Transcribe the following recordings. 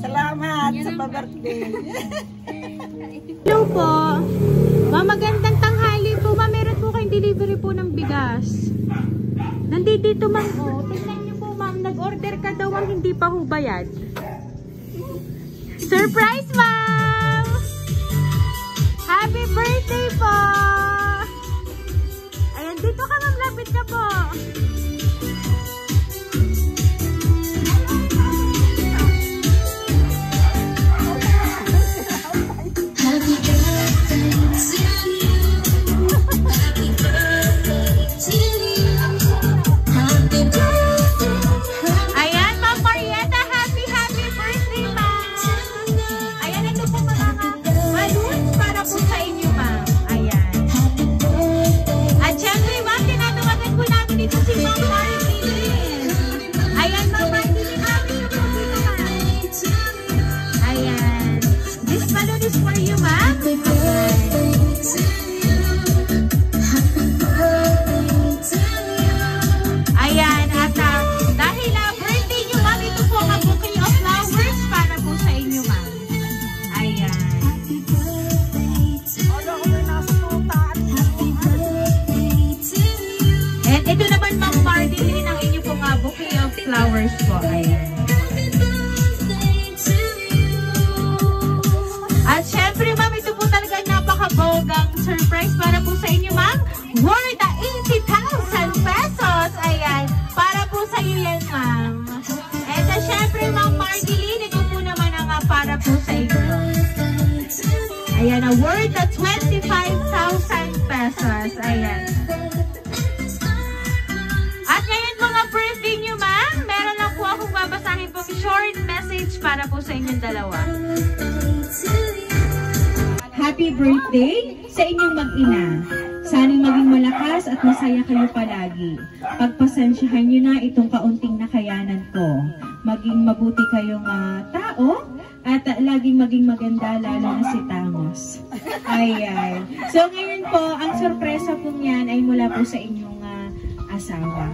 Salamat sa pa-birthday. Hello po. Ma'am, magandang tanghali po. Ma'am, meron po kayong delivery po ng bigas. Nandito ma'am. Oh, tingnan niyo po ma'am. Nag-order ka daw ang hindi pa ho bayad. Surprise ma'am! Happy birthday po! Ayan, dito ka ma'am. Lapit ka po. Flowers po, ayan. At syempre ma'am, ito po talaga napakabogang surprise para po sa inyo ma'am. Worth 80,000 pesos, ayan. Para po sa iyo yan ma'am. At syempre ma'am Mardeline, ito po naman ang para po sa inyo. Ayan, worth 25,000 pesos, ayan. At ngayon mga birthday nyo ma'am, meron lang po akong babasahin pong short message para po sa inyong dalawa. Happy birthday sa inyong mag-ina. Sana'y maging malakas at masaya kayo palagi. Pagpasensyahan nyo na itong kaunting nakayanan ko. Maging mabuti kayong tao at laging maging maganda, lalo na si Tamos. Ayan. So ngayon po, ang sorpresa po niyan ay mula po sa inyong asawa.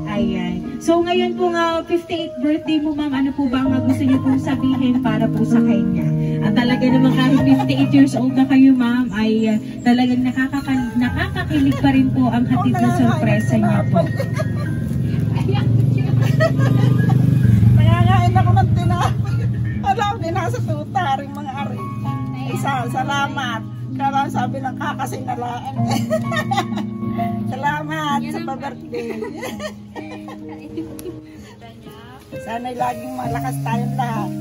Ayan. So ngayon po nga 58th birthday mo ma'am, ano po ba ang gusto niyo pong sabihin para po sa kanya? At talaga naman kahit 58 years old na kayo ma'am, ay talagang nakakakilig pa rin po ang hatid na sorpresa niyo po. Nangangain ako ng tinapay. Alam, di nasa tuta, rin mga ari. Salamat. Karang sabi ng kakasinalaan. Salamat sa pa-birthday. Sana'y laging malakas tayong lahat.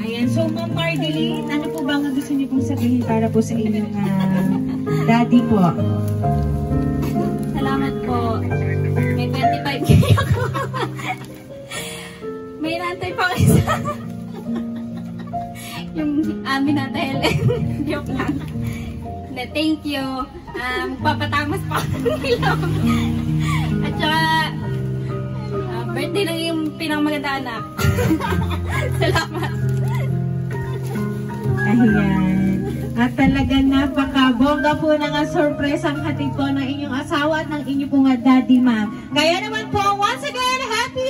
Ayan, so Ma'am Mardeline, ano po ba ang gusto niyo pong sabihin para po sa inyong daddy po? Salamat po. May 25K ako. May nantay pa isa. Yung amin na Helen. Joke lang. Thank you. Papatamas pa ng ilong. At saka, birthday lang yung pinamaganda anak. Salamat. Ayan. At talagang napakabongga po ng sorpresang hatid po ng inyong asawa at ng inyong pong daddy ma'am. Kaya naman po, once again, happy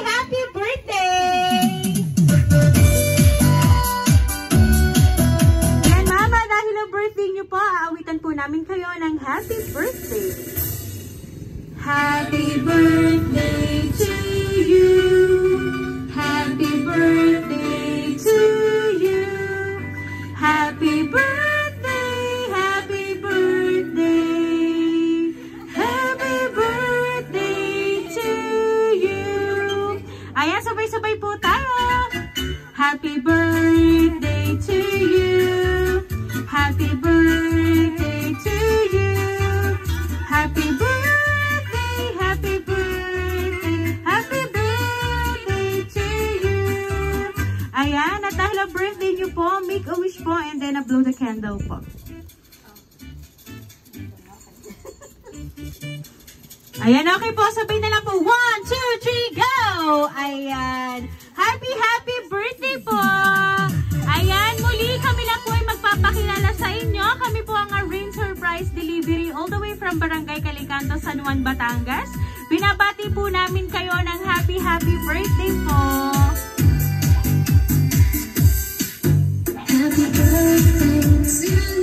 birthday! Yan mama, dahil ang birthday nyo po, aawitan po namin kayo ng happy birthday. Happy birthday to you. Happy birthday to you. Happy birthday, happy birthday. Happy birthday to you. Ayan, sabay-sabay po tayo. Happy birthday to you. Happy birthday to you. Happy birthday, happy birthday. Happy birthday to you. Ayan, at dahil ang birthday nyo po, make a wish po and then blow the candle po. Ayan, okay po. Sabay na lang po. 1, 2, 3, go! Ayan. Happy birthday po! Ayan, muli kami lang po ay magpapakilala sa inyo. Kami po ang Rain Surprise Delivery all the way from Barangay Calicanto, San Juan, Batangas. Binabati po namin kayo ng happy birthday po. Happy birthday to